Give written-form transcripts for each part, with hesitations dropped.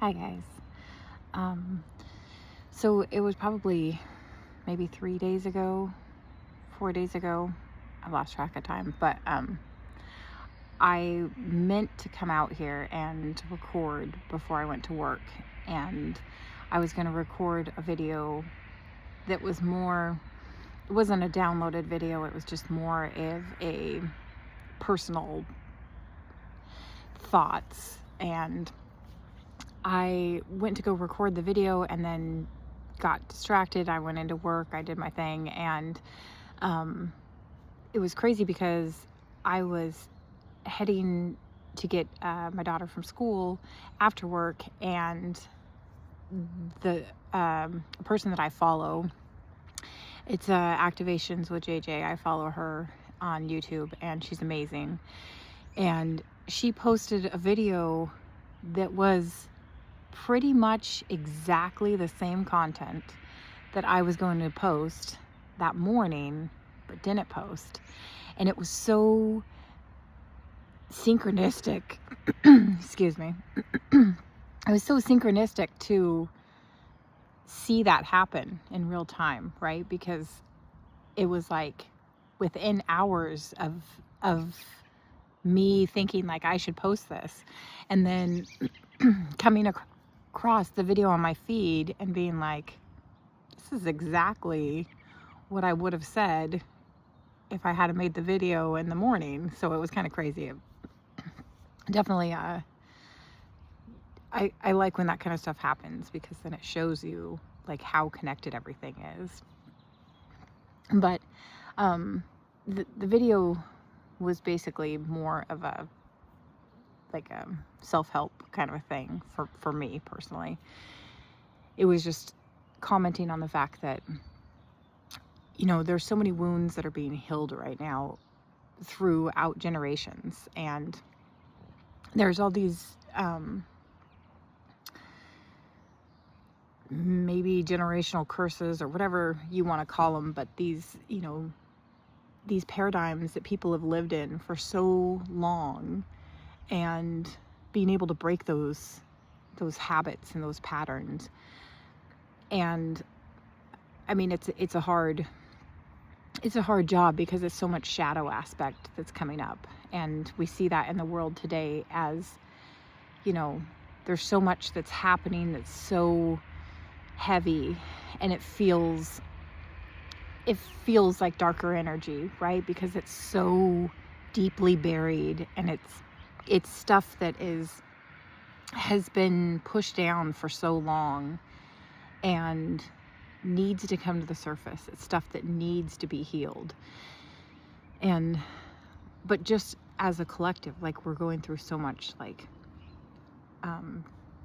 Hi guys. So it was probably maybe 3 days ago, 4 days ago. I lost track of time, but I meant to come out here and record before I went to work, and I was going to record a video that was more. It wasn't a downloaded video. It was just more of a personal thoughts, and I went to go record the video and then got distracted. I went into work, I did my thing, and it was crazy because I was heading to get my daughter from school after work, and the person that I follow, it's Activations with JJ. I follow her on YouTube, and she's amazing. And she posted a video that was pretty much exactly the same content that I was going to post that morning, but didn't post. And it was so synchronistic. Excuse me. It was so synchronistic to see that happen in real time, right? Because it was like within hours of me thinking like I should post this, and then coming across the video on my feed and being like, this is exactly what I would have said if I had made the video in the morning. So it was kind of crazy. Definitely I like when that kind of stuff happens, because then it shows you like how connected everything is. But the video was basically more of a self-help kind of a thing for me personally. It was just commenting on the fact that, there's so many wounds that are being healed right now throughout generations, and there's all these maybe generational curses or whatever you want to call them, but these paradigms that people have lived in for so long, and being able to break those habits and those patterns. And I mean, it's a hard job, because it's so much shadow aspect that's coming up, and we see that in the world today. As there's so much that's happening that's so heavy, and it feels like darker energy, right? Because it's so deeply buried, and it's stuff that has been pushed down for so long and needs to come to the surface. It's stuff that needs to be healed. But just as a collective, like, we're going through so much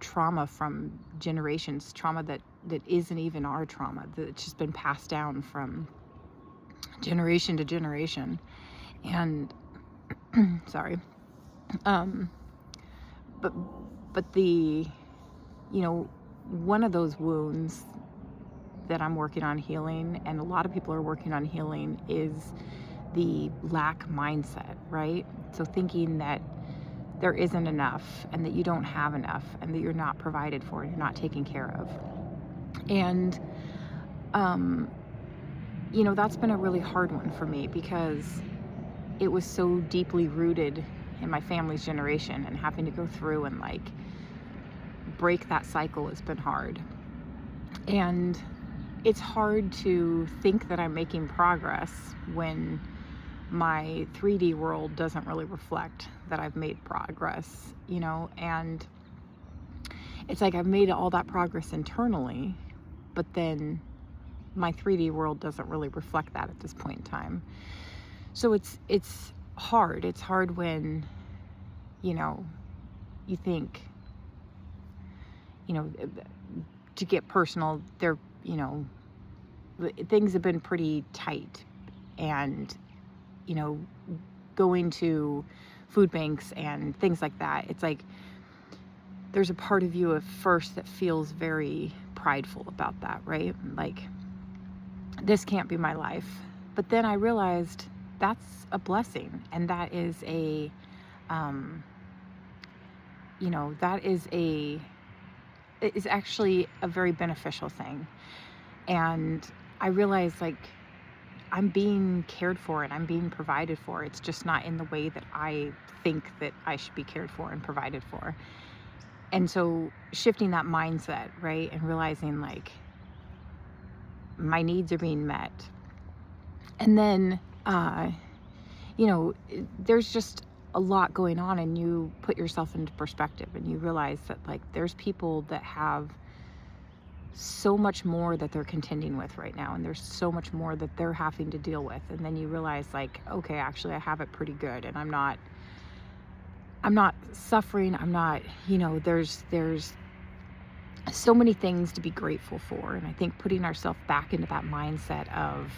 trauma from generations, trauma that isn't even our trauma, that's just been passed down from generation to generation. And sorry. But the, one of those wounds that I'm working on healing, and a lot of people are working on healing, is the lack mindset, right? So thinking that there isn't enough, and that you don't have enough, and that you're not provided for, you're not taken care of. And that's been a really hard one for me, because it was so deeply rooted in my family's generation, and having to go through and break that cycle has been hard. And it's hard to think that I'm making progress when my 3D world doesn't really reflect that I've made progress, and it's like I've made all that progress internally, but then my 3D world doesn't really reflect that at this point in time. So it's hard. It's hard when, you think, to get personal, things have been pretty tight, and, going to food banks and things like that, it's like there's a part of you at first that feels very prideful about that, right? Like, this can't be my life. But then I realized that's a blessing, and that is a is actually a very beneficial thing. And I realized, like, I'm being cared for and I'm being provided for. It's just not in the way that I think that I should be cared for and provided for. And so shifting that mindset, right? And realizing, like, my needs are being met. And then, there's just a lot going on, and you put yourself into perspective and you realize that, like, there's people that have so much more that they're contending with right now, and there's so much more that they're having to deal with. And then you realize, like, okay, actually I have it pretty good, and I'm not suffering. I'm not, there's so many things to be grateful for. And I think putting ourselves back into that mindset of,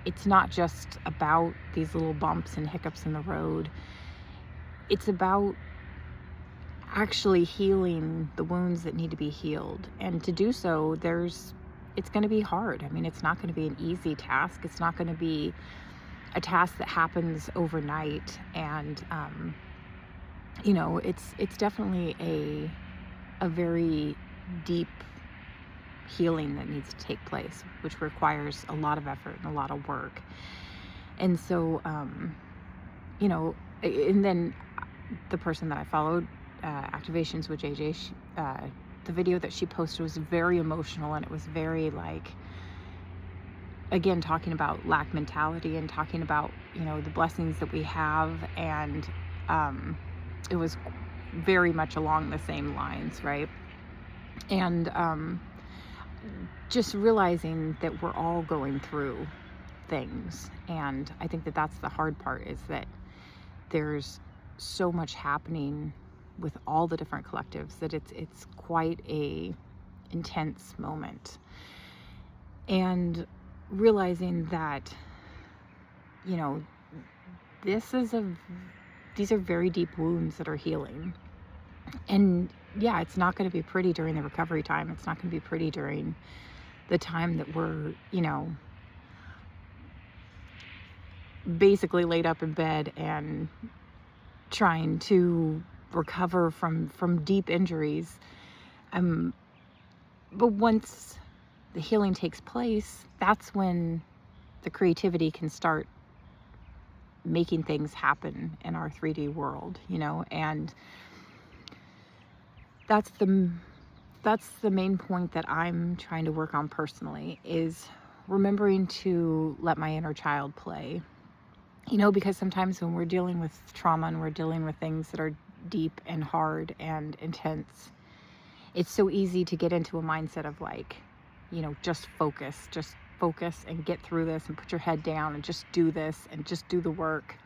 it's not just about these little bumps and hiccups in the road. It's about actually healing the wounds that need to be healed. And to do so, it's going to be hard. I mean, it's not going to be an easy task. It's not going to be a task that happens overnight. And, it's definitely a very deep healing that needs to take place, which requires a lot of effort and a lot of work. And so, and then the person that I followed, Activations with JJ, the video that she posted was very emotional, and it was very, like, again, talking about lack mentality and talking about, the blessings that we have. And it was very much along the same lines, right? And just realizing that we're all going through things. And I think that that's the hard part, is that there's so much happening with all the different collectives that it's quite a intense moment. And realizing that, these are very deep wounds that are healing. And yeah, it's not going to be pretty during the recovery time. It's not going to be pretty during the time that we're, basically laid up in bed and trying to recover from deep injuries. But once the healing takes place, that's when the creativity can start making things happen in our 3D world, and that's the main point that I'm trying to work on personally, is remembering to let my inner child play. Because sometimes when we're dealing with trauma and we're dealing with things that are deep and hard and intense, it's so easy to get into a mindset of, like, just focus and get through this and put your head down and just do this and just do the work.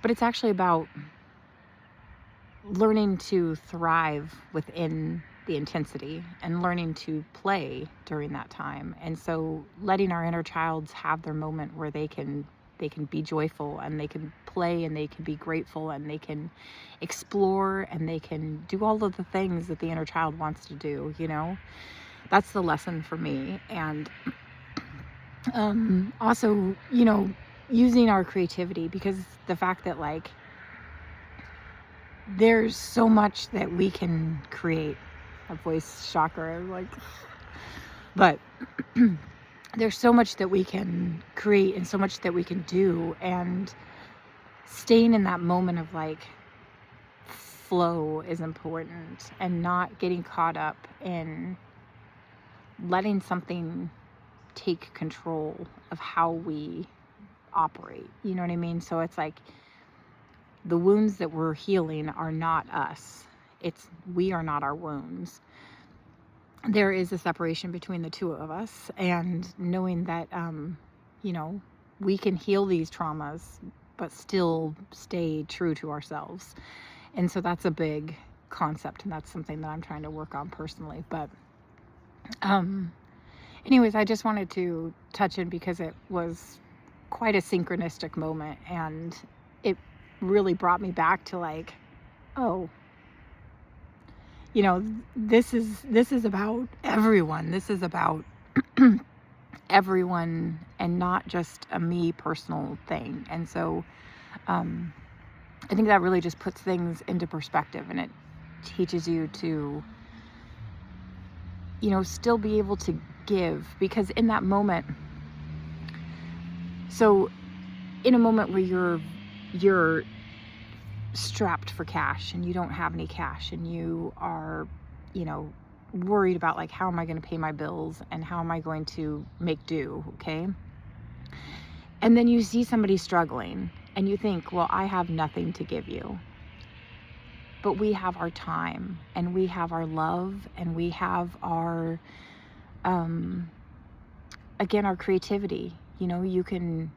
But it's actually about learning to thrive within the intensity and learning to play during that time. And so letting our inner childs have their moment where they can be joyful, and they can play, and they can be grateful, and they can explore, and they can do all of the things that the inner child wants to do. That's the lesson for me. And also, using our creativity, because the fact that, like, there's so much that we can create. A voice chakra, like, but there's so much that we can create and so much that we can do, and staying in that moment of, like, flow is important, and not getting caught up in letting something take control of how we operate. You know what I mean? So it's like, the wounds that we're healing are not us. We are not our wounds. There is a separation between the two of us, and knowing that, we can heal these traumas, but still stay true to ourselves. And so that's a big concept, and that's something that I'm trying to work on personally. But, anyways, I just wanted to touch in because it was quite a synchronistic moment, and it really brought me back to, like, oh, this is about everyone. This is about everyone, and not just a me personal thing. And so I think that really just puts things into perspective, and it teaches you to, still be able to give, because in that moment, so in a moment where you're strapped for cash and you don't have any cash and you are, worried about like, how am I going to pay my bills and how am I going to make do, okay? And then you see somebody struggling and you think, well, I have nothing to give you. But we have our time and we have our love and we have our, again, our creativity. You can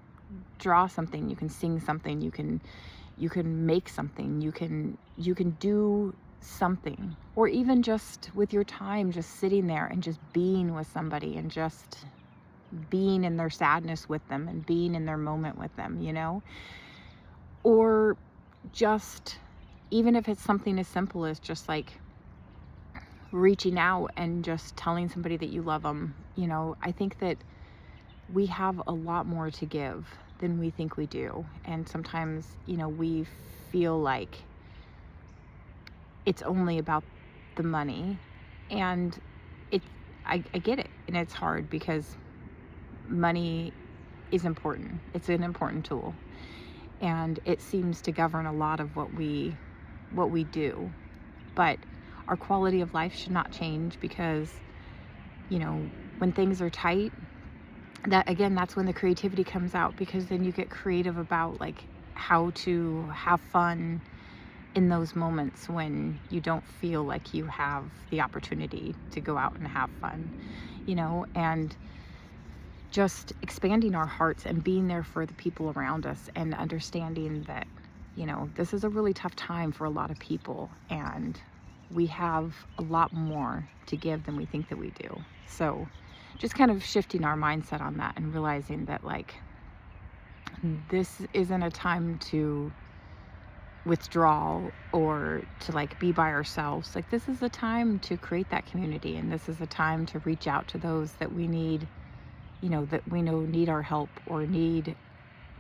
draw something, you can sing something, you can make something, you can do something, or even just with your time, just sitting there and just being with somebody and just being in their sadness with them and being in their moment with them, or just, even if it's something as simple as just like reaching out and just telling somebody that you love them. I think that we have a lot more to give than we think we do. And sometimes, we feel like it's only about the money, and I get it. And it's hard because money is important. It's an important tool. And it seems to govern a lot of what we do. But our quality of life should not change because, when things are tight, that's when the creativity comes out, because then you get creative about like how to have fun in those moments when you don't feel like you have the opportunity to go out and have fun, and just expanding our hearts and being there for the people around us and understanding that, this is a really tough time for a lot of people and we have a lot more to give than we think that we do. So just kind of shifting our mindset on that and realizing that like, this isn't a time to withdraw or to like be by ourselves. Like, this is a time to create that community, and this is a time to reach out to those that we need, that we know need our help or need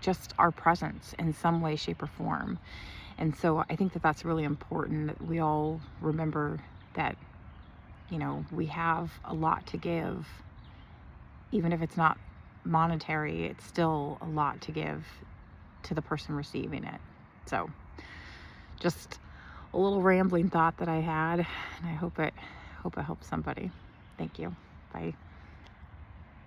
just our presence in some way, shape, or form. And so I think that that's really important, that we all remember that, we have a lot to give. Even if it's not monetary, it's still a lot to give to the person receiving it. So just a little rambling thought that I had, and I hope it helps somebody. Thank you. Bye.